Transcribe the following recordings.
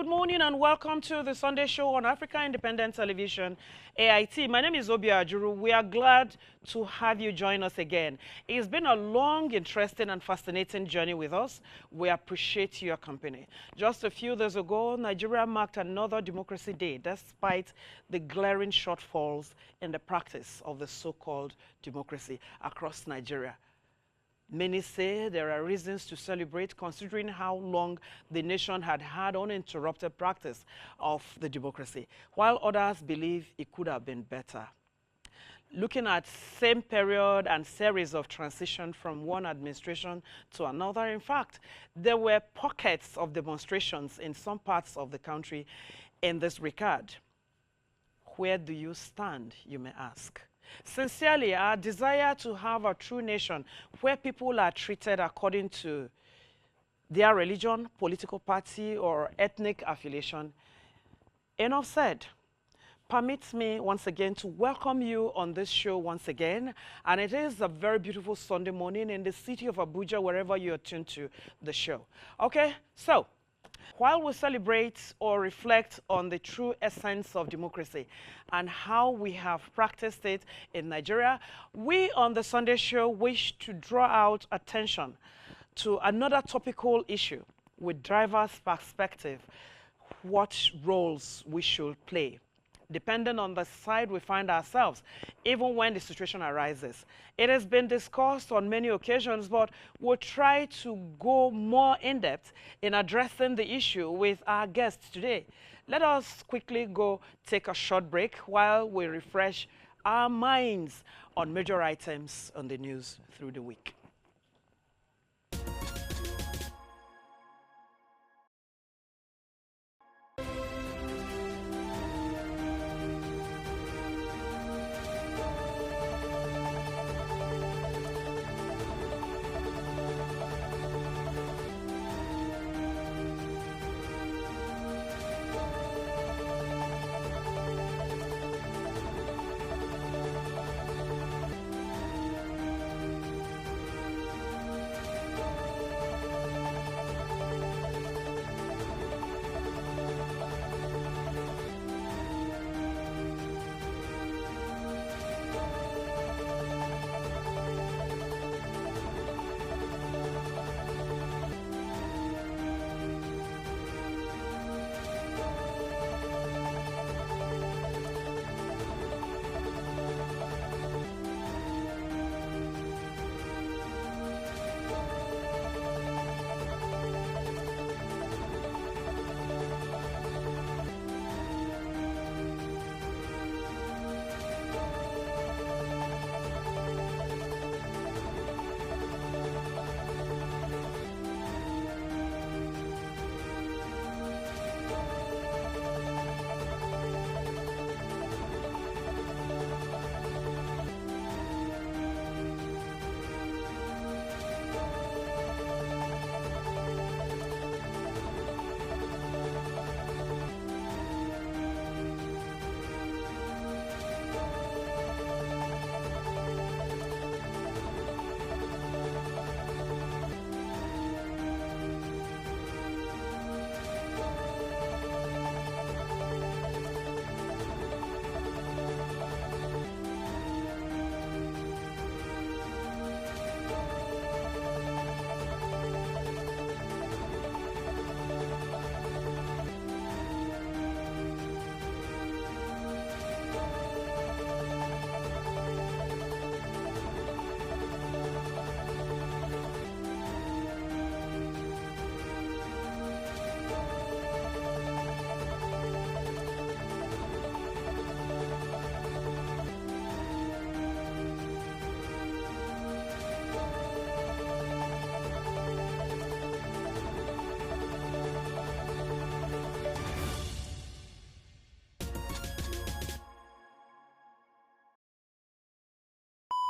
Good morning and welcome to the Sunday show on Africa Independent Television, AIT. My name is Obi Ajuru. We are glad to have you join us again. It's been a long, interesting and fascinating journey with us. We appreciate your company. Just a few days ago, Nigeria marked another Democracy Day despite the glaring shortfalls in the practice of the so-called democracy across Nigeria. Many say there are reasons to celebrate considering how long the nation had had uninterrupted practice of the democracy, while others believe it could have been better. Looking at same period and series of transition from one administration to another, in fact, there were pockets of demonstrations in some parts of the country in this regard. Where do you stand, you may ask? Sincerely, our desire to have a true nation where people are treated according to their religion, political party, or ethnic affiliation. Enough said. Permits me once again to welcome you on this show once again. And it is a very beautiful Sunday morning in the city of Abuja, wherever you are tuned to the show. Okay, so while we celebrate or reflect on the true essence of democracy and how we have practiced it in Nigeria, we on the Sunday show wish to draw out attention to another topical issue with diverse perspective, what roles we should play, depending on the side we find ourselves, even when the situation arises. It has been discussed on many occasions, but we'll try to go more in-depth in addressing the issue with our guests today. Let us quickly go take a short break while we refresh our minds on major items on the news through the week.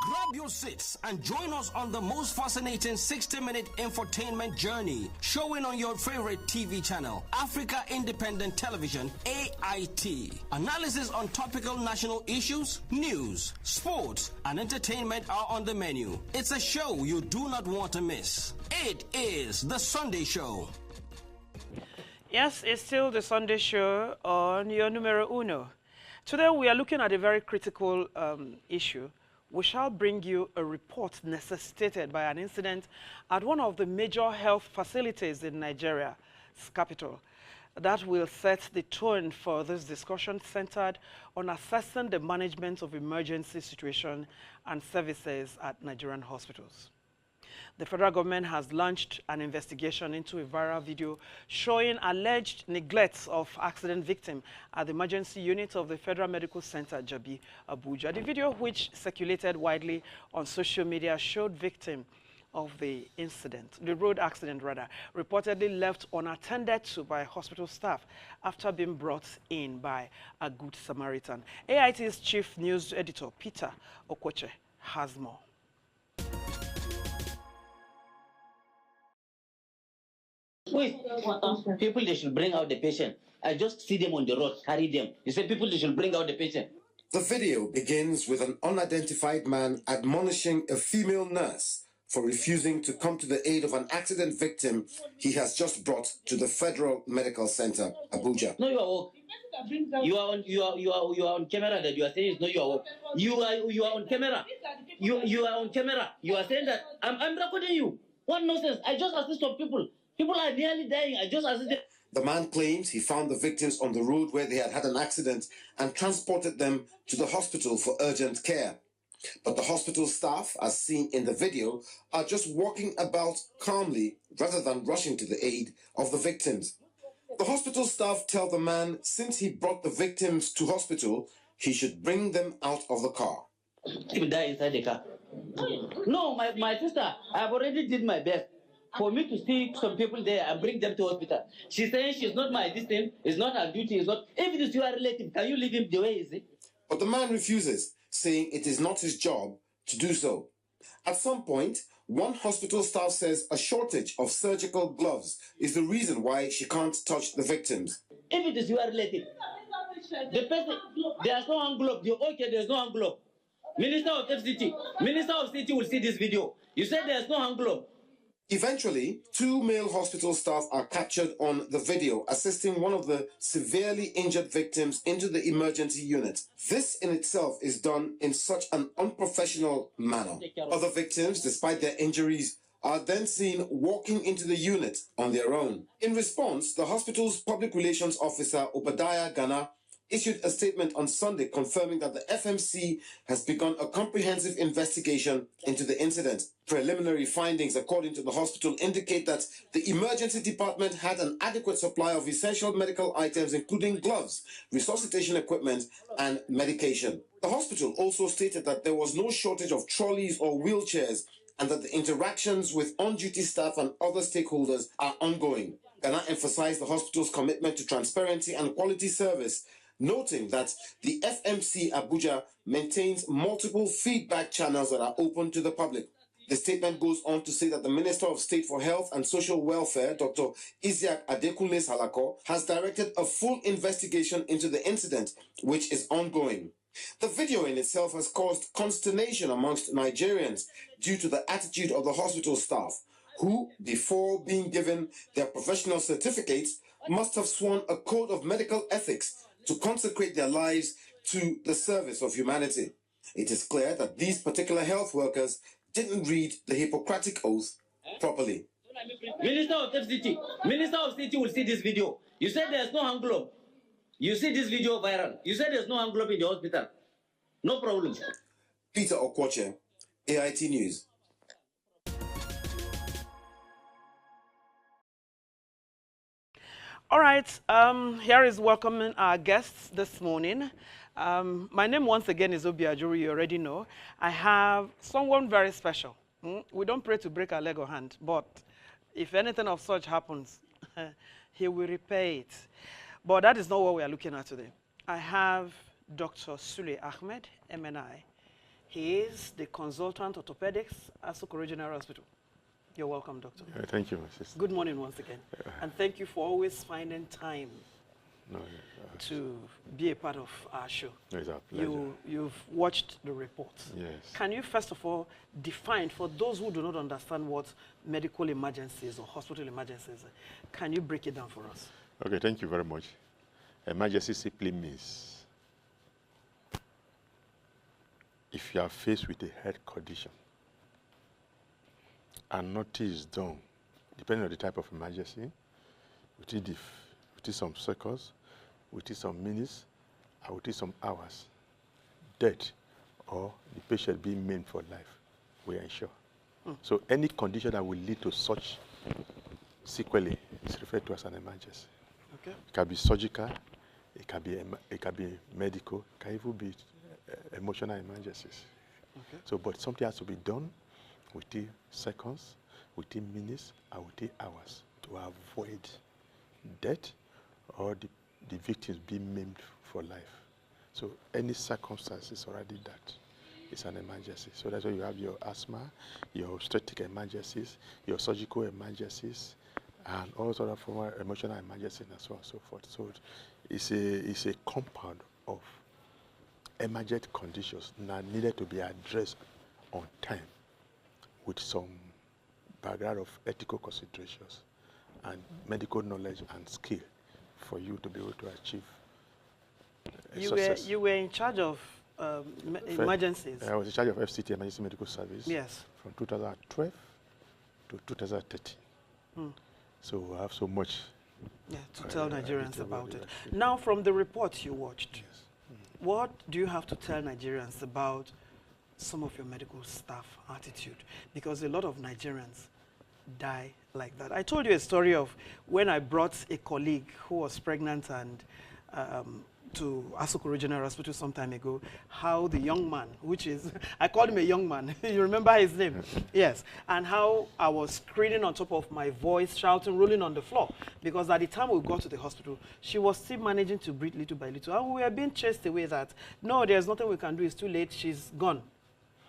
Grab your seats and join us on the most fascinating 60-minute infotainment journey, showing on your favorite TV channel, Africa Independent Television, AIT. Analysis on topical national issues, news, sports, and entertainment are on the menu. It's a show you do not want to miss. It is The Sunday Show. Yes, it's still the Sunday show on your numero uno. Today we are looking at a very critical issue. We shall bring you a report necessitated by an incident at one of the major health facilities in Nigeria's capital. That will set the tone for this discussion centered on assessing the management of emergency situation and services at Nigerian hospitals. The federal government has launched an investigation into a viral video showing alleged neglect of accident victim at the emergency unit of the Federal Medical Center, Jabi, Abuja. The video, which circulated widely on social media, showed victim of the incident, the road accident rather, reportedly left unattended to by hospital staff after being brought in by a good Samaritan. AIT's chief news editor, Peter Okwoche, has more. Wait, people, they should bring out the patient. I just see them on the road, carry them. You say people, they should bring out the patient. The video begins with an unidentified man admonishing a female nurse for refusing to come to the aid of an accident victim he has just brought to the Federal Medical Center, Abuja. No, you are woke. You are on camera that you are saying it's not your work. You are on camera. You are on camera. You are saying that I'm recording you. What nonsense? I just assist some people. People are nearly dying. I just assisted. The man claims he found the victims on the road where they had had an accident and transported them to the hospital for urgent care. But the hospital staff, as seen in the video, are just walking about calmly rather than rushing to the aid of the victims. The hospital staff tell the man since he brought the victims to hospital, he should bring them out of the car. People die inside the car. No, my sister, I've already did my best. For me to see some people there and bring them to hospital. She's saying she's not my distance, it's not her duty, it's not. If it is your relative, can you leave him the way he is? But the man refuses, saying it is not his job to do so. At some point, one hospital staff says a shortage of surgical gloves is the reason why she can't touch the victims. If it is your relative, the person, there's no hand glove. Okay, there's no hand glove. Minister of FCT, Minister of City will see this video. You said there's no hand glove. Eventually, two male hospital staff are captured on the video assisting one of the severely injured victims into the emergency unit. This in itself is done in such an unprofessional manner. Other victims, despite their injuries, are then seen walking into the unit on their own. In response, the hospital's public relations officer, Obadiah Ghana, issued a statement on Sunday confirming that the FMC has begun a comprehensive investigation into the incident. Preliminary findings, according to the hospital, indicate that the emergency department had an adequate supply of essential medical items, including gloves, resuscitation equipment, and medication. The hospital also stated that there was no shortage of trolleys or wheelchairs and that the interactions with on-duty staff and other stakeholders are ongoing. Ghana emphasized the hospital's commitment to transparency and quality service, noting that the FMC Abuja maintains multiple feedback channels that are open to the public. The statement goes on to say that the Minister of State for Health and Social Welfare, Dr. Isiaq Adekunle Salako, has directed a full investigation into the incident, which is ongoing. The video in itself has caused consternation amongst Nigerians due to the attitude of the hospital staff, who, before being given their professional certificates, must have sworn a code of medical ethics to consecrate their lives to the service of humanity. It is clear that these particular health workers didn't read the Hippocratic Oath properly. Minister of FCT, Minister of City will see this video. You said there's no hand glove. You see this video viral. You said there's no hand glove in the hospital. No problem. Peter Okwoche, AIT News. All right, here is welcoming our guests this morning. My name once again is Obi Ajuru, you already know. I have someone very special. We don't pray to break our leg or hand, but if anything of such happens, he will repay it. But that is not what we are looking at today. I have Dr. Sule Ahmed, MNI. He is the consultant orthopedics at Socorro General Hospital. You're welcome, Doctor. Thank you, my sister. Good morning once again. And thank you for always finding time to be a part of our show. It's our pleasure. You've watched the report. Yes. Can you first of all define, for those who do not understand what medical emergencies or hospital emergencies are, can you break it down for us? Okay, thank you very much. Emergency simply means if you are faced with a health condition and nothing is done, depending on the type of emergency, within some seconds, within some minutes, or within some hours, death or the patient being maimed for life, we ensure. So any condition that will lead to such sequelae is referred to as an emergency. Okay. It can be surgical, it can be medical, it can even be emotional emergencies. Okay. So, but something has to be done within seconds, within minutes, and within hours to avoid death or the victims being maimed for life. So any circumstances already that is an emergency. So that's why you have your asthma, your obstetric emergencies, your surgical emergencies, and all sort of formal emotional emergencies and so on and so forth. So it's a compound of emergent conditions that needed to be addressed on time with some background of ethical considerations and medical knowledge and skill for you to be able to achieve success. You were in charge of emergencies. I was in charge of FCT, Emergency Medical Service, Yes. from 2012 to 2013. So I have so much To tell Nigerians about about it. it. Now, from the report you watched, Yes. what do you have to tell Nigerians about some of your medical staff attitude? Because a lot of Nigerians die like that. I told you a story of when I brought a colleague who was pregnant and to Asokoro General Hospital some time ago, how the young man, which is, I called him a young man, you remember his name? Yes. And how I was screaming on top of my voice, shouting, rolling on the floor. Because at the time we got to the hospital, she was still managing to breathe little by little. And we were being chased away that, no, there's nothing we can do, it's too late, she's gone.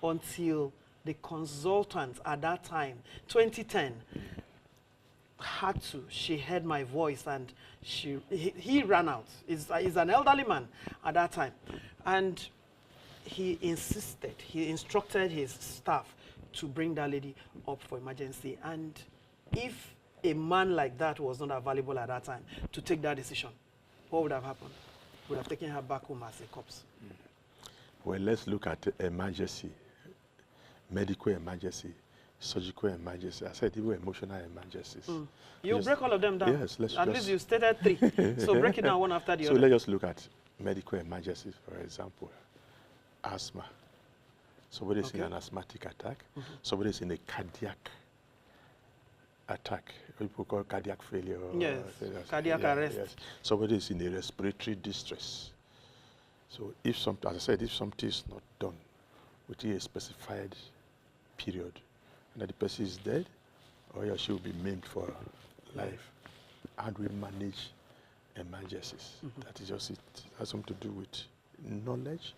Until the consultant at that time, 2010, she heard my voice and he ran out. He's an elderly man at that time. And he instructed his staff to bring that lady up for emergency. And if a man like that was not available at that time to take that decision, what would have happened? Would have taken her back home as a corpse. Well, let's look at emergency, medical emergency, surgical emergency. I said even emotional emergencies. You break all of them down. Yes, let's At least you stated 3. So break it down one after the so other. let's just look at medical emergencies, for example. Asthma. Somebody's in an asthmatic attack. Somebody's in a cardiac attack. People call cardiac failure. Yes, cardiac arrest. Yes. Somebody's in a respiratory distress. So if as I said, if something is not done within a specified period, and that the person is dead, or he or she will be maimed for life, how do we manage emergencies? That is just, it has something to do with knowledge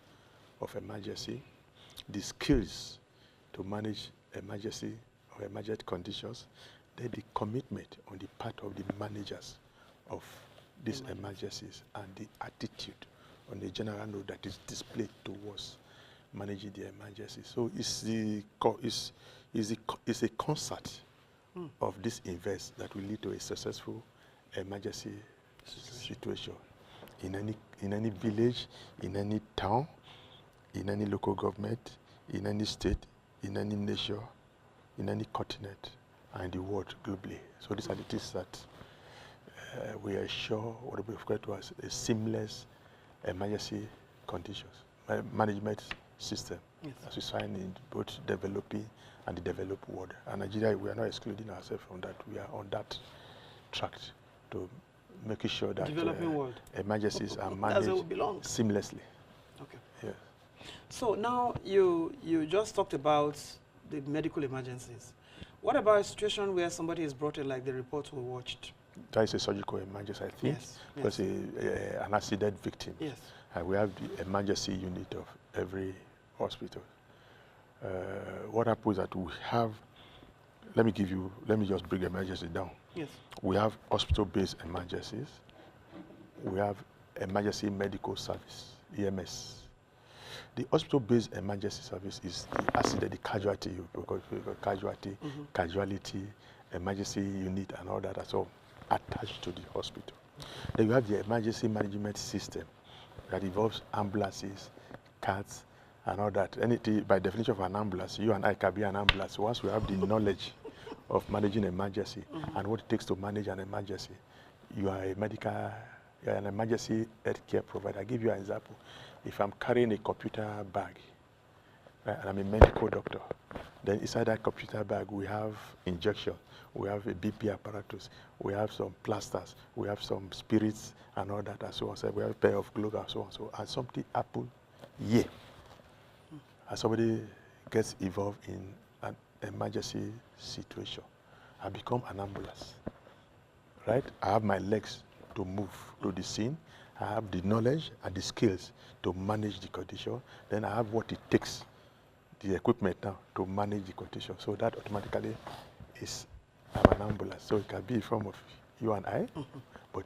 of emergency, the skills to manage emergency or emergent conditions, then the commitment on the part of the managers of these emergencies, and the attitude on the general note that is displayed towards managing the emergency. So it's a concert of this invest that will lead to a successful emergency situation in any village, in any town, in any local government, in any state, in any nation, in any continent, and the world globally. So these are the things that we assure what we refer to as a seamless emergency conditions management system, as we sign in both developing and the developed world. And Nigeria, we are not excluding ourselves from that. We are on that track to making sure that developing world emergencies are managed seamlessly. Okay. Yes. So now you just talked about the medical emergencies. What about a situation where somebody is brought in, like the report we watched? That is a surgical emergency, I think. Yes. Because an accident victim. Yes. And we have the emergency unit of every hospital. What happens that we have, let me just break the emergency down. Yes. We have hospital-based emergencies. We have emergency medical service, EMS. The hospital-based emergency service is the accident, the casualty, casualty, emergency unit, and all that are all attached to the hospital. Then you have the emergency management system that involves ambulances, cars, and all that. Anything, by definition of an ambulance, you and I can be an ambulance. Once we have the knowledge of managing emergency and what it takes to manage an emergency, you are an emergency healthcare provider. I'll give you an example. If I'm carrying a computer bag, right, and I'm a medical doctor, then inside that computer bag we have injection, we have a BP apparatus, we have some plasters, we have some spirits and all that and so on. So we have a pair of gloves and so on. So and something happened here, and somebody gets involved in an emergency situation, I become an ambulance, right? I have my legs to move to the scene. I have the knowledge and the skills to manage the condition. Then I have what it takes, the equipment now, to manage the condition. So that automatically is I'm an ambulance. So it can be in form of you and I, but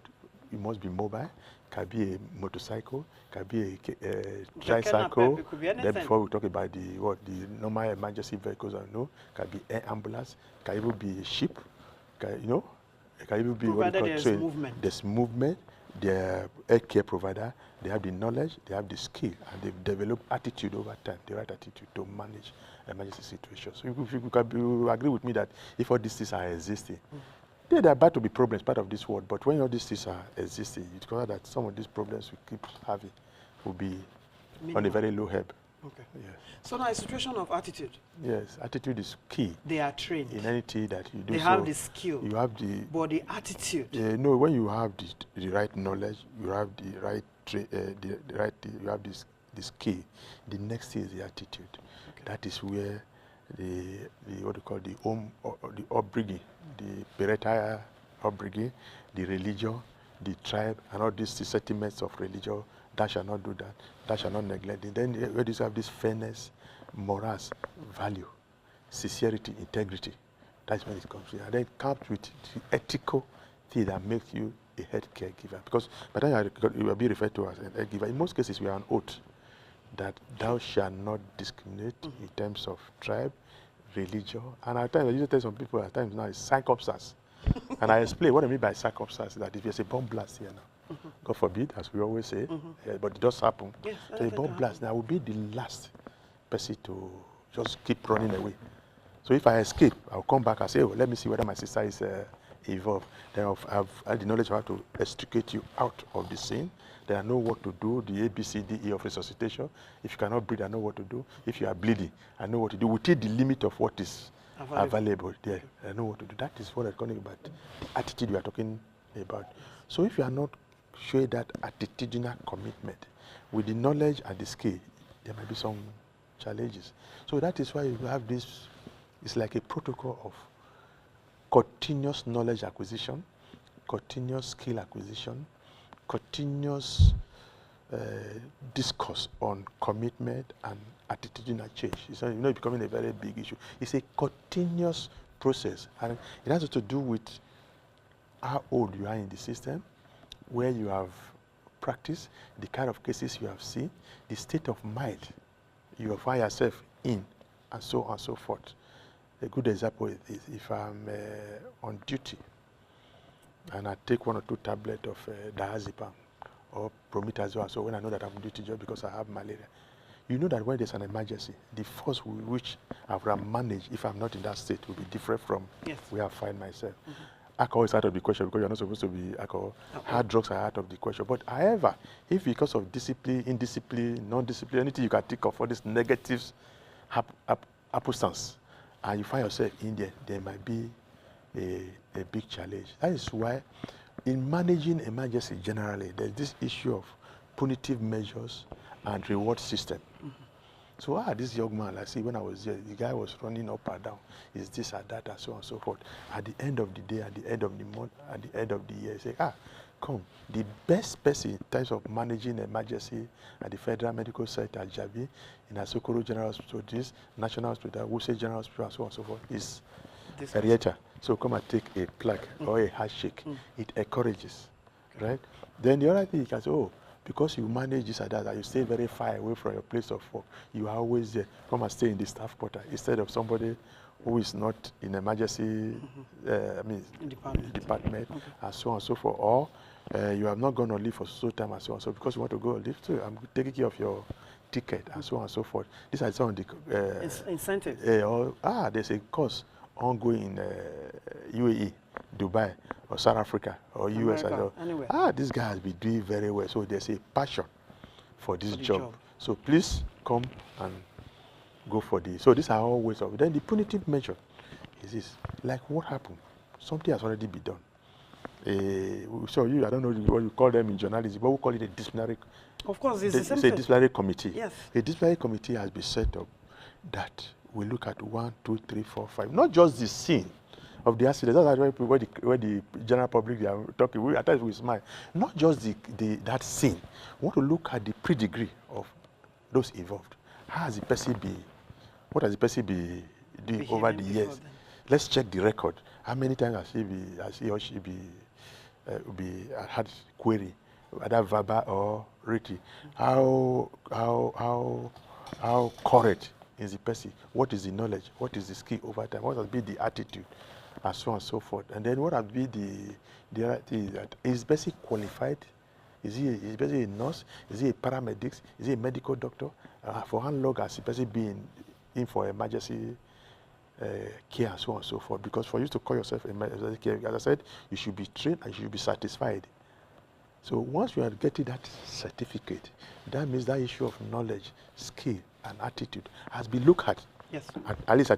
it must be mobile. It can be a motorcycle, it can be a tricycle. Then before we talk about the normal emergency vehicles, I know, it can be air ambulance, it can even be a ship, it can even be provided what there's train. movement. There's movement. They're a care provider. They have the knowledge, they have the skill, and they've developed attitude over time, the right attitude to manage emergency situations. So you agree with me that if all these things are existing, there are about to be problems, part of this world, but when all these things are existing, it's clear that some of these problems we keep having will be on a very low ebb. Okay. Yes. So now a situation of attitude. Yes, attitude is key. They are trained. In anything that you do. They have the skill. You have the... But the attitude. No, when you have the right knowledge, you have the right... you have the skill. The next thing is the attitude. Okay. That is where what do you call the home, or the upbringing, the parental upbringing, the religion, the tribe, and all these sentiments of religion. Thou shall not do that. Thou shall not neglect it. Then where do you have this fairness, morals, value, sincerity, integrity? That's when it comes in. And then it comes with the ethical thing that makes you a healthcare giver. Because by the time you will be referred to as a health giver, in most cases we are on oath that thou shalt not discriminate in terms of tribe, religion. And at times, I usually tell some people at times now it's circumstance. And I explain what I mean by circumstance, that if there's a bomb blast here now, God forbid, as we always say, but it does happen. Yes, so a bomb blast, now I will be the last person to just keep running away. So if I escape, I'll come back and say, oh, let me see whether my sister is involved. Then I've had the knowledge of how to extricate you out of the scene. Then I know what to do, the ABCDE of resuscitation. If you cannot breathe, I know what to do. If you are bleeding, I know what to do. Within the limit of what is available there, I know what to do. That is what I'm talking about. The attitude we are talking about. So if you are not showing that attitudinal commitment with the knowledge and the skill, there might be some challenges. So that is why you have this, it's like a protocol of continuous knowledge acquisition, continuous skill acquisition, continuous discourse on commitment and attitudinal change. It's not, becoming a very big issue. It's a continuous process, and it has to do with how old you are in the system, where you have practiced, the kind of cases you have seen, the state of mind you find yourself in, and so on and so forth. A good example is this. If I'm on duty and I take 1 or 2 tablets of diazepam or promethazine, so when I know that I'm on duty just because I have malaria, you know that when there's an emergency, the force with which I will manage if I'm not in that state will be different from where I find myself. Alcohol is out of the question because you're not supposed to be alcohol. Hard drugs are out of the question. But however, if because of discipline, indiscipline, non-discipline, anything you can think of all these negatives happenstance, and you find yourself in there might be a big challenge. That is why in managing emergency generally, there's this issue of punitive measures and reward system. So this young man, I see when I was there, the guy was running up and down. Is this and that and so on and so forth. At the end of the day, at the end of the month, at the end of the year, say, come, the best person in terms of managing emergency at the Federal Medical Center at Jabi, in Asokoro General Hospital, this National Hospital, Wuse General Hospital, and so on and so forth, is Arietta. So come and take a plaque or a handshake. It encourages, right? Then the other thing you can say, because you manage this and that, and you stay very far away from your place of work, you are always there. Come and stay in the staff quarter instead of somebody who is not in emergency department and so on and so forth. Or you have not gone on leave for so time and so on. So because you want to go on leave, so I'm taking care of your ticket and so on and so forth. These are some of the incentives. There's a course ongoing in UAE, Dubai, or South Africa, or US. Anywhere. This guy has been doing very well. So there's a passion for this job. So please come and go for this. So these are all ways of it. Then the punitive measure is this. Like what happened? Something has already been done. So I don't know what you call them in journalism, but we call it a disciplinary. Of course, it's a disciplinary committee. Yes. A disciplinary committee has been set up that will look at 1, 2, 3, 4, 5. Not just the scene of the accident. That's where the general public they are talking. At times we smile. Not just that scene. We want to look at the pre-degree of those involved. How has the person been? What has the person been doing over the years? Let's check the record. How many times has he or she had query, whether verbal or written? How correct is the person? What is the knowledge? What is the skill over time? What has been the attitude? And so on and so forth. And then what has been the other thing is that is the person qualified? Is he a nurse? Is he a paramedic? Is he a medical doctor? For how long has the person been in for emergency care and so on and so forth? Because for you to call yourself emergency care, as I said, you should be trained and you should be satisfied. So once you are getting that certificate, that means that issue of knowledge, skill, and attitude has been looked at. Yes. At least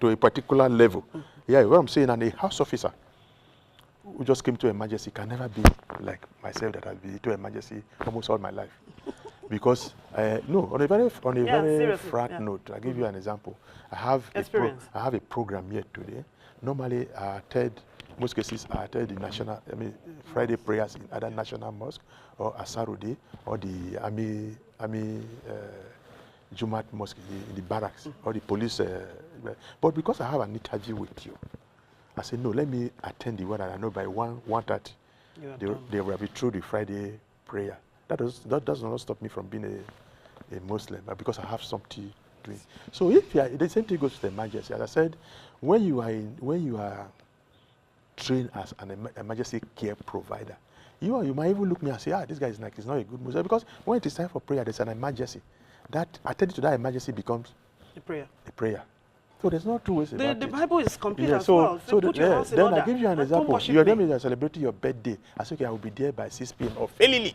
to a particular level. Mm-hmm. Yeah, what I'm saying, and a house officer who just came to emergency can never be like myself that has been to emergency almost all my life. Because no, on a very frank note, I'll give you an example. I have a program here today. Normally, most cases I attend the Friday prayers in either national mosque or Asarudi or the army Jumat mosque in the barracks or the police. But because I have an interview with you, I said no. Let me attend the one that I know by 1:30. They will be through the Friday prayer. That does not stop me from being a Muslim, but because I have something doing. So if the same thing goes to the emergency. As I said, when you are trained as an emergency care provider, you might even look at me and say, this guy is like he's not a good Muslim, because when it is time for prayer, there's an emergency. That attending to that emergency becomes a prayer. So there's no two ways about it. The Bible is complete as well. So then I give you an example. You're celebrating your birthday. I say, okay, I will be there by 6 p.m. or fairly.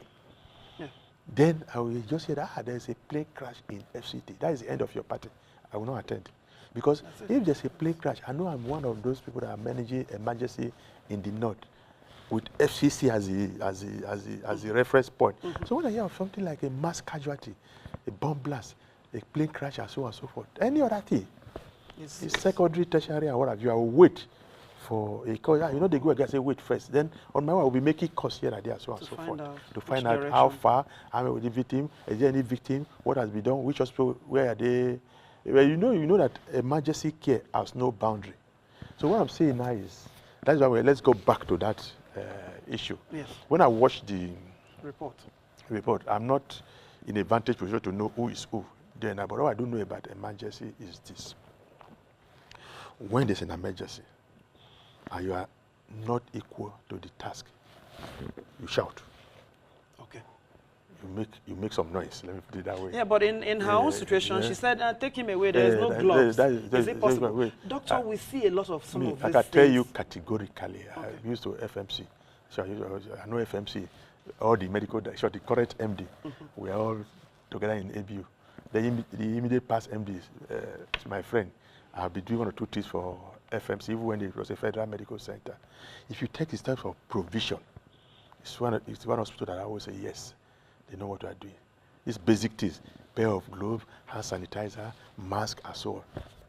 Then I will just say that there's a plane crash in FCT. That is the end of your party. I will not attend. Because if there's a plane crash, I know I'm one of those people that are managing emergency in the north with FCC as the reference point. Mm-hmm. So when I hear of something like a mass casualty, a bomb blast, a plane crash, and so on and so forth, any other thing, it's secondary, tertiary, and what have you, I will wait for a call. They go and say, wait first. Then on my way, I will be making calls here and there, so on and so forth. To find out how far, how many the victim, is there any victim, what has been done, which hospital, where are they? Well, you know that emergency care has no boundary. So what I'm saying now is, that's why let's go back to that issue. Yes. When I watch the report, I'm not in a vantage position to know who is who. But what I don't know about emergency is this. When there's an emergency, and you are not equal to the task, you shout. Okay. You make some noise, let me put it that way. Yeah, but in her own situation, she said, take him away, there is no gloves. Is it possible? Doctor, we see a lot of some of these things. I can tell you categorically, I used to FMC. So I know FMC, all the medical, the current MD, we are all together in ABU. The immediate past MD is my friend. I've been doing 1 or 2 things for FMC, even when it was a federal medical center. If you take the steps of provision, it's one hospital that I always say, yes, they know what they are doing. These basic things, pair of gloves, hand sanitizer, mask, and so on,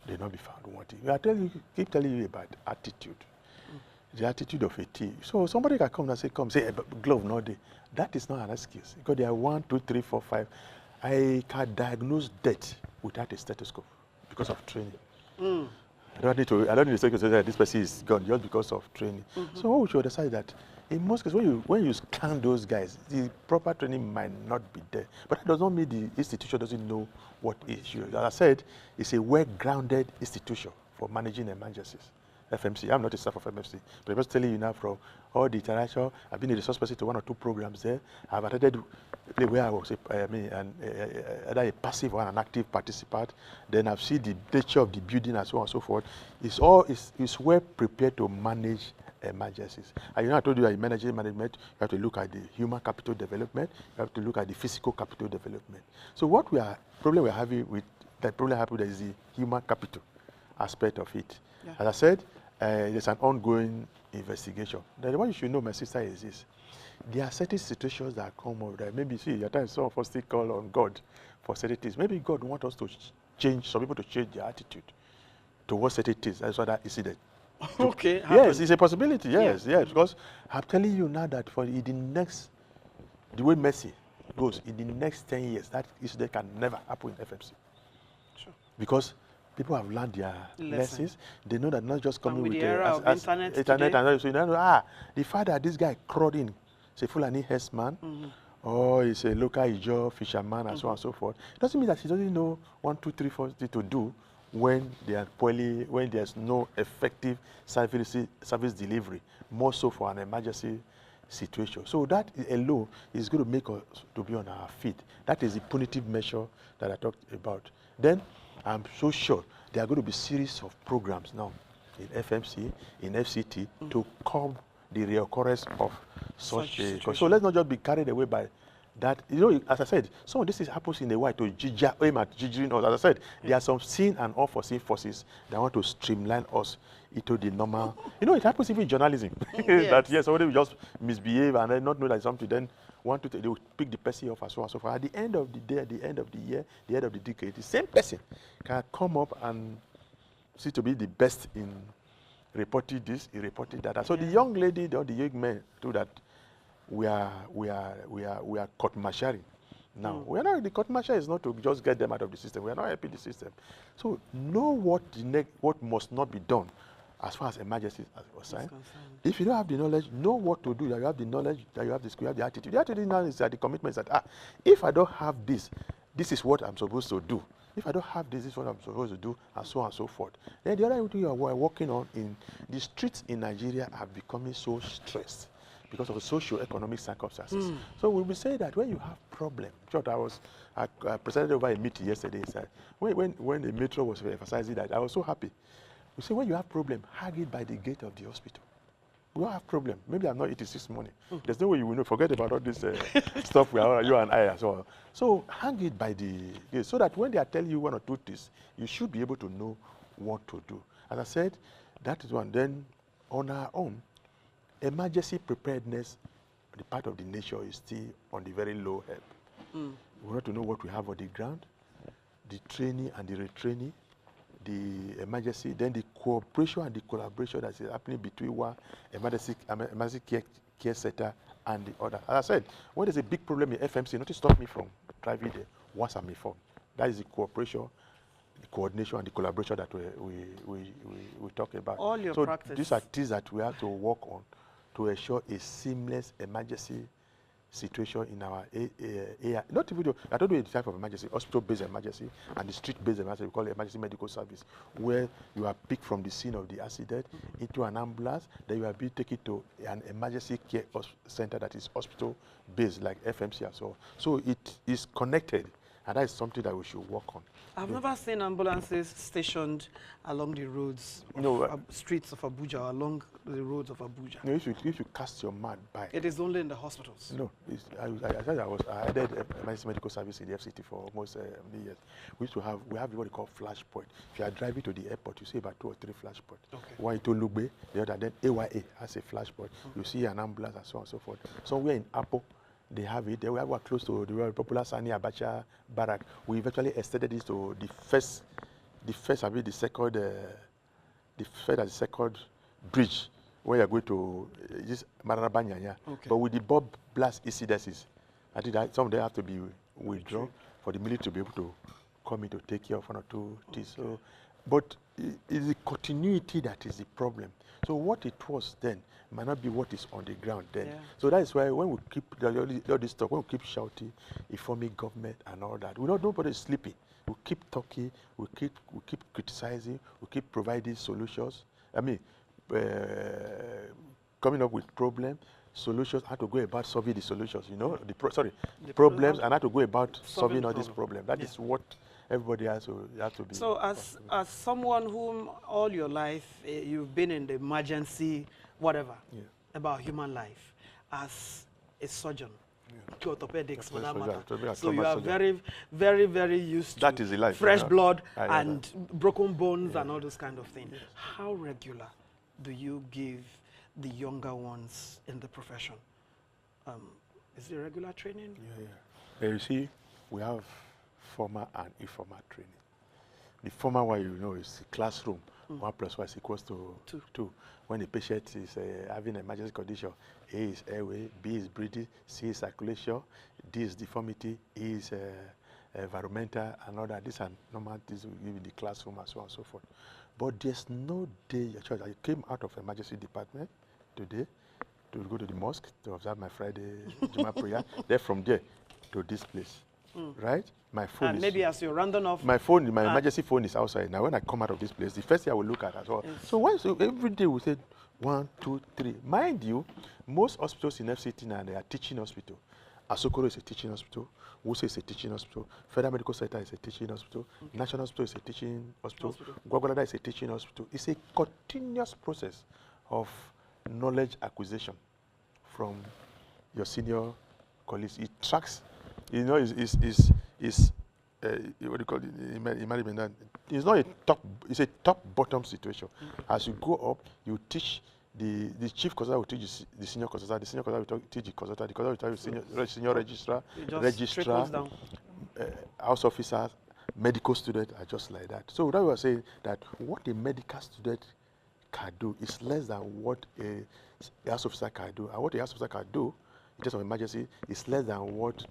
they not be found wanting. Keep telling you about attitude. The attitude of a team. So somebody can come and say, glove not there. That is not an excuse. Because there are 1, 2, 3, 4, 5. I can diagnose death without a stethoscope because of training. I don't need to say that this person is gone just because of training. So what we should decide that in most cases, when you scan those guys, the proper training might not be there. But that does not mean the institution doesn't know what is. As I said, it's a well-grounded institution for managing emergencies. FMC. I'm not a staff of FMC, but I'm just telling you now from all the interaction. I've been a resource person to 1 or 2 programs there. I've attended where I was either a passive or an active participant. Then I've seen the nature of the building and so on and so forth. It's well prepared to manage emergencies. And I told you that in management, you have to look at the human capital development, you have to look at the physical capital development. So the problem we're having with is the human capital aspect of it. Yeah. As I said, there's an ongoing investigation. Now, what you should know, my sister, is this. There are certain situations that come up that maybe, see, at times some of us still call on God for certain things. Maybe God wants us to change, some people to change their attitude towards certain things. That's why that incident. Okay. Yes, it's a possibility. Yes, yes. Because I'm telling you now that the way Messi goes, in the next 10 years, that incident can never happen in FMC. Sure. Because people have learned their lessons. They know that not just coming with the era of internet and so you know, the fact that this guy crawled in, it's a Fulani herdsman, or he's a local Ijo fisherman, and so on and so forth. It doesn't mean that he doesn't know 1, 2, 3, 4 things to do when there's no effective service delivery, more so for an emergency situation. So that alone is going to make us to be on our feet. That is the punitive measure that I talked about. Then I'm so sure there are going to be series of programs now in FMC, in FCT, to curb the reoccurrence of such a. So let's not just be carried away by that. You know, as I said, some of this happens in a way to aim at jiggering us. As I said, there are some seen and unforeseen forces that want to streamline us into the normal. You know, it happens even in journalism. That somebody will just misbehave and then not know that something, then they will pick the person off and so on and so forth. At the end of the day, at the end of the year, the end of the decade, the same person can come up and see to be the best in reporting this, in reporting that. So the young lady, the young men do that. We are court-martialing now. We are not, the court-martial is not to just get them out of the system. We are not helping the system. So know what must not be done as far as emergencies are concerned. If you don't have the knowledge, know what to do. That you have the knowledge, that you have the skill, you have the attitude. The attitude now is that the commitment is that if I don't have this, this is what I'm supposed to do. If I don't have this, this is what I'm supposed to do, and so on and so forth. Then the other thing we're working on in the streets in Nigeria are becoming so stressed because of the socio-economic circumstances. So we'll be saying that when you have problem, I presented over a meeting yesterday. Said when the metro was emphasizing that, I was so happy. We say when you have problem, hang it by the gate of the hospital. We don't have problem. Maybe I'm not eating this morning. There's no way you will know. Forget about all this stuff we are, you and I as well. So hang it by the gate so that when they are telling you 1 or 2 things, you should be able to know what to do. As I said, that is one. Then on our own, emergency preparedness, the part of the nature is still on the very low help. We want to know what we have on the ground, the training and the retraining, the emergency, then the cooperation and the collaboration that is happening between one emergency care center and the other. As I said, when there's a big problem in FMC, not to stop me from driving there once I'm informed. That is the cooperation, the coordination, and the collaboration that we talk about. All your so practice. These are things that we have to work on to ensure a seamless emergency situation in our not even I don't know the type of emergency, hospital-based emergency and the street-based emergency. We call it emergency medical service, where you are picked from the scene of the accident into an ambulance, then you are being taken to an emergency care center that is hospital-based, like FMC and so on. So it is connected, and that is something that we should work on. I've never seen ambulances stationed along the roads, streets of Abuja, along the roads of Abuja. No, if you cast your mind by. It is only in the hospitals. No, I did emergency medical service in the FCT for almost many years. We have what we call flash point. If you are driving to the airport, you see about 2 or 3 flash points. Okay. One to Lugbe, the other, then AYA has a flash point. You see an ambulance and so on and so forth. Somewhere in Apple, they have it. They were close to the very popular Sani Abacha barrack. We eventually extended this to the second bridge where you're going to this Mararabanyanya. Okay. But with the bomb blast incidences, I think that some of them have to be withdrawn for the military to be able to come in to take care of 1 or 2 things. So, but it's the continuity that is the problem. So what it was then might not be what is on the ground then. Yeah. So that is why when we keep all this talk, when we keep shouting, informing government and all that, nobody is sleeping. We keep talking, we keep criticizing, we keep providing solutions. I mean, coming up with problems, solutions, how to go about solving the solutions, you know, the problems, and how to go about solving all these problems. That is what everybody has to be. So as someone whom all your life you've been in the emergency, whatever, about human life, as a surgeon, to orthopedics for that matter. So you are very, very, very used to that is the life, fresh blood and broken bones and all those kind of things. How regular do you give the younger ones in the profession? Is it regular training? You see, we have formal and informal training. The formal one, you know, is classroom. 1 + 1 is equals to 2. When the patient is having an emergency condition, A is airway, B is breathing, C is circulation, D is deformity, E is environmental, and all that. These are normal things we give in the classroom and so on and so forth. But there's no day, I came out of emergency department today to go to the mosque to observe my Friday Juma prayer. Then from there to this place, right? My phone is, maybe as you're rounding off. My phone, my emergency phone is outside. Now when I come out of this place, the first thing I will look at as well. So every day we say 1, 2, 3. Mind you, most hospitals in FCT now, they are teaching hospital. Asokoro is a teaching hospital. Wuse is a teaching hospital. Federal Medical Center is a teaching hospital. National Hospital is a teaching hospital. Gwagwalada is a teaching hospital. It's a continuous process of knowledge acquisition from your senior colleagues. It tracks, you know, what do you call it? It's not a top, it's a top-bottom situation. As you go up, you teach the chief consultant will teach the senior consultant, the senior consultant will teach the consultant, the consultant will teach the senior registrar, house officers, medical students are just like that. So that was saying that what a medical student can do is less than what a house officer can do. And what a house officer can do in terms of emergency is less than what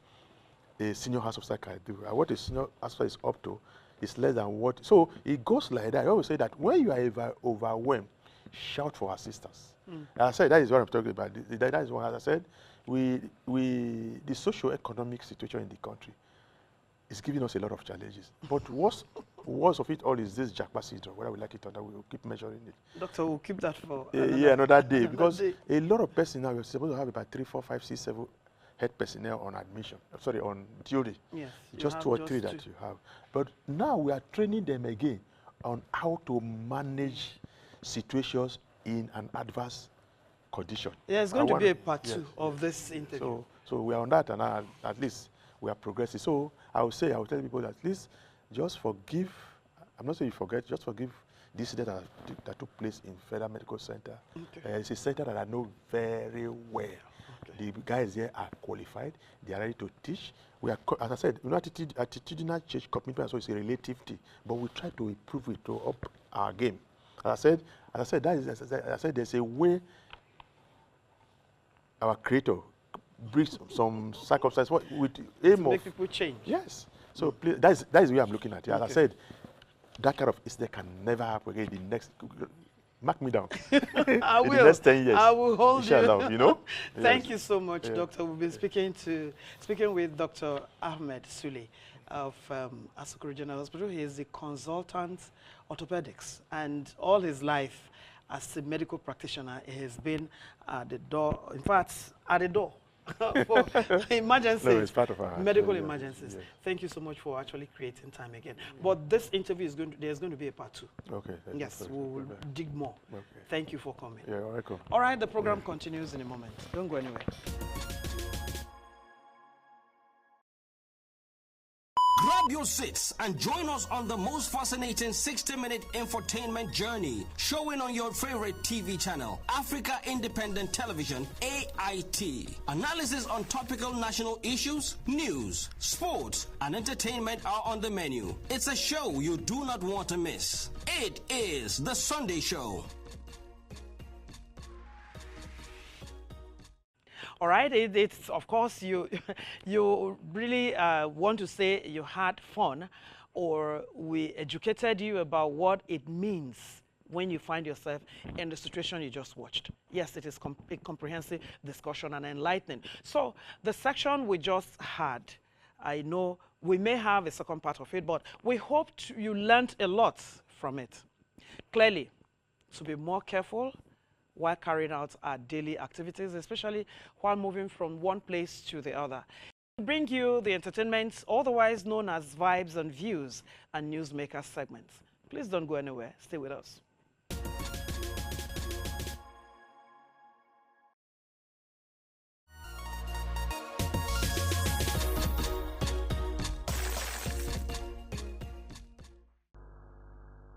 a senior house officer can do. And what a senior house officer is up to is less than what. So it goes like that. I always say that when you are overwhelmed, shout for assistance. As I said, that is what I'm talking about. That is what, as I said, the socio-economic situation in the country is giving us a lot of challenges. But worst of it all is this Jackpot syndrome, whether we like it or not, we will keep measuring it. Doctor, we'll keep that for another day. Because a lot of personnel, we're supposed to have about 3, 4, 5, 6, 7 head personnel on admission, sorry, on theory. Yes. Just 2 or 3 that you have. But now we are training them again on how to manage situations in an adverse condition. Yeah, it's going to be a part 2 of this interview. So we are on that, and at least we are progressing. So I will tell people that at least just forgive, I'm not saying you forget, just forgive this incident that took place in Federal Medical Center. It's a center that I know very well. The guys here are qualified, they are ready to teach. We are, as I said, you know, attitudinal change commitment, so it's a relative thing, but we try to improve it to up our game. As I said, there's a way our Creator brings some circumstances with aim to make people change. Yes. So please, that is the way I'm looking at it. As I said, that kind of incident can never happen again. The next, mark me down. I will. In the next 10 years. I will hold you. You know. Thank you so much, Doctor. We've been speaking with Dr. Ahmed Sule of Asokoro General Hospital. He is a consultant orthopedics, and all his life as a medical practitioner, he has been at the door. In fact, at the door. For emergencies, no, it's part of our medical emergencies. Yes. Thank you so much for actually creating time again. But this interview is there's going to be a part 2. Okay. Yes, we will dig more. Okay. Thank you for coming. Yeah, welcome. All right, the program continues in a moment. Don't go anywhere. Grab your seats and join us on the most fascinating 60-minute infotainment journey, showing on your favorite TV channel, Africa Independent Television, AIT. Analysis on topical national issues, news, sports, and entertainment are on the menu. It's a show you do not want to miss. It is The Sunday Show. All right, it's of course you really want to say you had fun, or we educated you about what it means when you find yourself in the situation you just watched. Yes, it is a comprehensive discussion and enlightening. So the section we just had, I know we may have a second part of it, but we hoped you learned a lot from it. Clearly, to be more careful while carrying out our daily activities, especially while moving from one place to the other. We bring you the entertainment, otherwise known as Vibes and Views, and Newsmaker segments. Please don't go anywhere. Stay with us.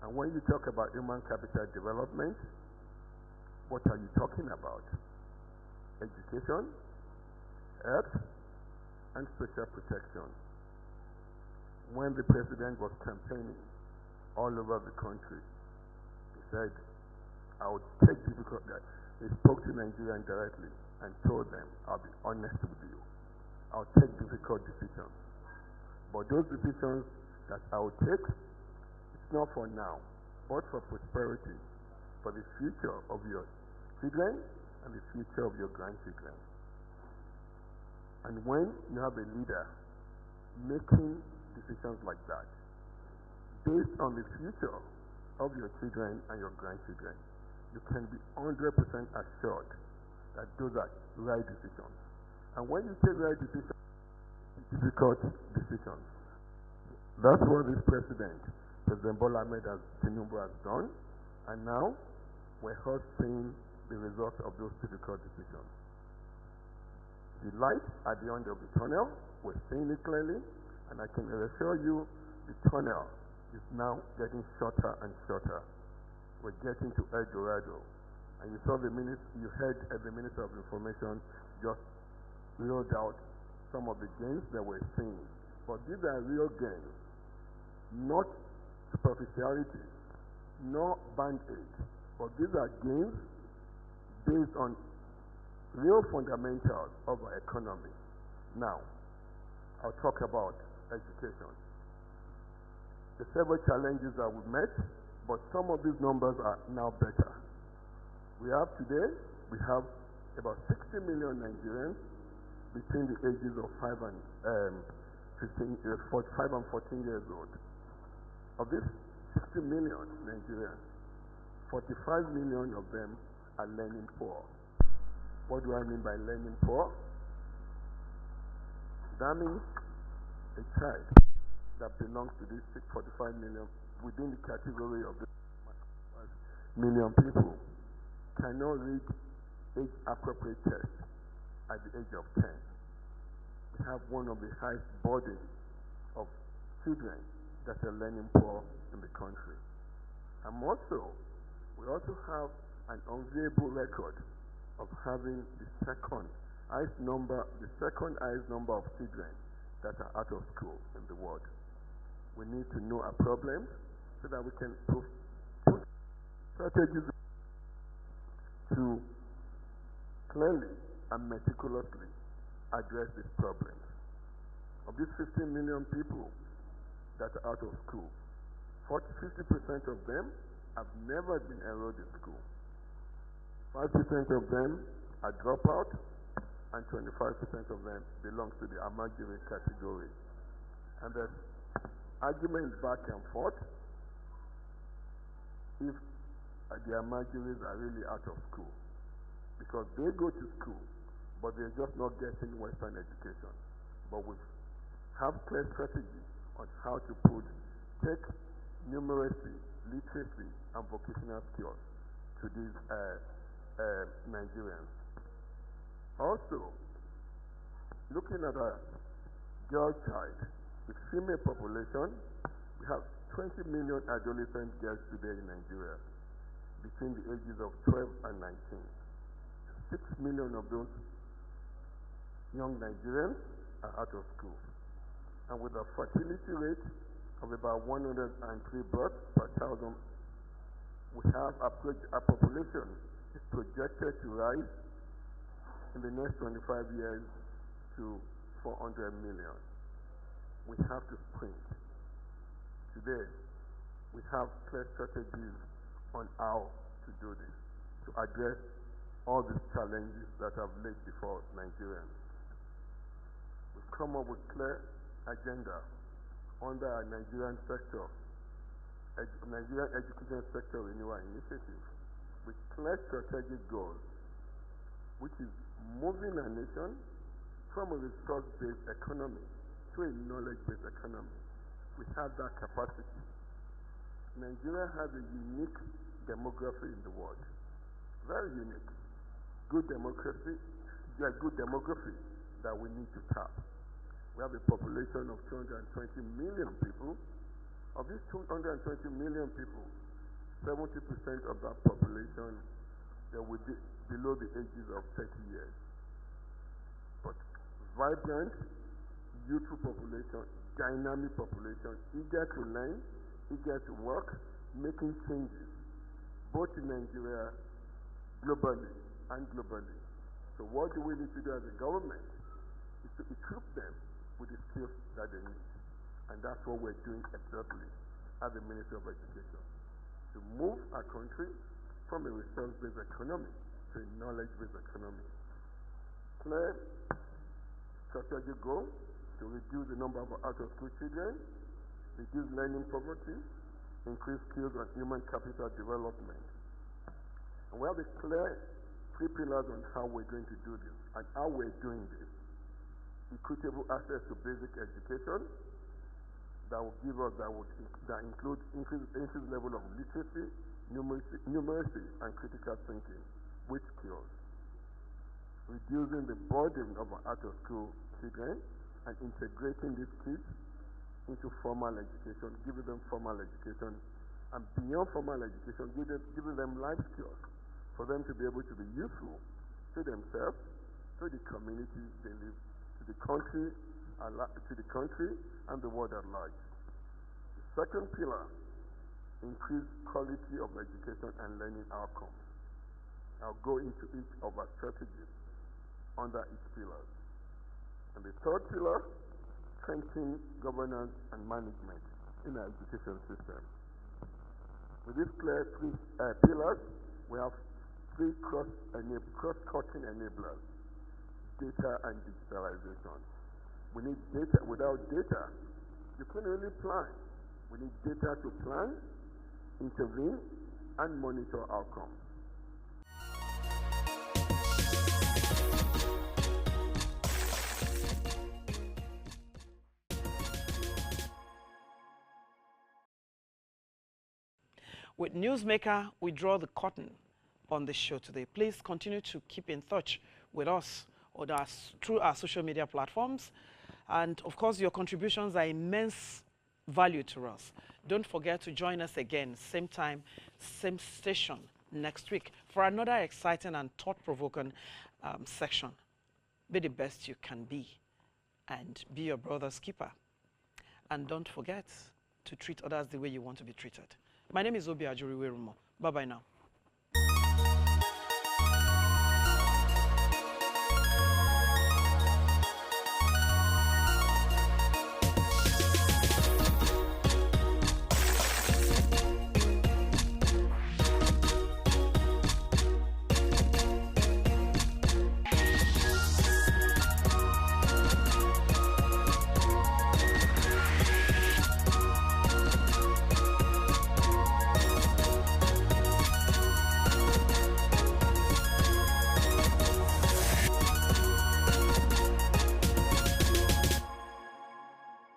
And when you talk about human capital development, what are you talking about? Education, health, and social protection. When the president was campaigning all over the country, he said, I would take difficult that he spoke to Nigerians directly and told them, I'll be honest with you. I'll take difficult decisions. But those decisions that I will take, it's not for now, but for prosperity, for the future of your children and the future of your grandchildren. And when you have a leader making decisions like that, based on the future of your children and your grandchildren, you can be 100% assured that those are right decisions. And when you take right decisions, difficult decisions. That's what this President Bola Ahmed Tinubu has done, and now we're all seeing the results of those difficult decisions. The light at the end of the tunnel, we're seeing it clearly, and I can assure you the tunnel is now getting shorter and shorter. We're getting to El Dorado, and you saw you heard the Minister of Information just rolled out some of the gains that we're seeing. But these are real gains, not superficiality, not band-aid, but these are gains based on real fundamentals of our economy. Now, I'll talk about education. The several challenges that we met, but some of these numbers are now better. We have about 60 million Nigerians between the ages of 5 and 14 years old. Of this 60 million Nigerians, 45 million of them are learning poor. What do I mean by learning poor? That means a child that belongs to this 45 million within the category of the million people cannot read age-appropriate tests at the age of 10. We have one of the highest burdens of children that are learning poor in the country. And we also have an unviable record of having the second highest number of children that are out of school in the world. We need to know our problems so that we can put strategies to clearly and meticulously address these problems. Of these 15 million people that are out of school, 50% of them have never been enrolled in school. 5% of them are dropouts, and 25% of them belong to the emerging category. And there's arguments back and forth if the emerging are really out of school, because they go to school, but they're just not getting Western education. But we have clear strategy on how to take numeracy, literacy, and vocational skills to these Nigerians. Also, looking at a girl child, the female population, we have 20 million adolescent girls today in Nigeria between the ages of 12 and 19. 6 million of those young Nigerians are out of school. And with a fertility rate of about 103 births per thousand, we have our population is projected to rise in the next 25 years to 400 million. We have to sprint. Today, we have clear strategies on how to do this, to address all these challenges that have laid before Nigerians. We've come up with clear agenda under our Nigerian Education Sector Renewal Initiative, with clear strategic goals, which is moving a nation from a resource-based economy to a knowledge-based economy. We have that capacity. Nigeria has a unique demography in the world. Very unique. Good democracy, good demography that we need to tap. We have a population of 220 million people. Of these 220 million people, 70% of that population, they will be below the ages of 30 years. But vibrant, youthful population, dynamic population, eager to learn, eager to work, making changes, both in Nigeria, globally, and globally. So what do we need to do as a government is to equip them with the skills that they need. And that's what we're doing exactly as the Ministry of Education, to move our country from a resource-based economy to a knowledge-based economy. Clear strategic goal to reduce the number of out-of-school children, reduce learning poverty, increase skills and human capital development. And we have a clear 3 pillars on how we're going to do this and how we're doing this. Equitable access to basic education that will give us, that includes increased level of literacy, numeracy, and critical thinking with skills. Reducing the burden of our out-of-school children and integrating these kids into formal education, giving them formal education, and beyond formal education, giving them life skills for them to be able to be useful to themselves, to the community they live, to the country and the world at large. The second pillar, increase quality of education and learning outcomes. I'll go into each of our strategies under each pillar. And the third pillar, strengthen governance and management in our education system. With these clear 3 pillars, we have 3 cross-cutting enablers: data and digitalization. We need data. Without data, you can't really plan. We need data to plan, intervene, and monitor outcomes. With Newsmaker, we draw the curtain on the show today. Please continue to keep in touch with us through our social media platforms. And of course, your contributions are immense value to us. Don't forget to join us again, same time, same station next week for another exciting and thought-provoking section. Be the best you can be and be your brother's keeper. And don't forget to treat others the way you want to be treated. My name is Obi Ajuri Werumo. Bye-bye now.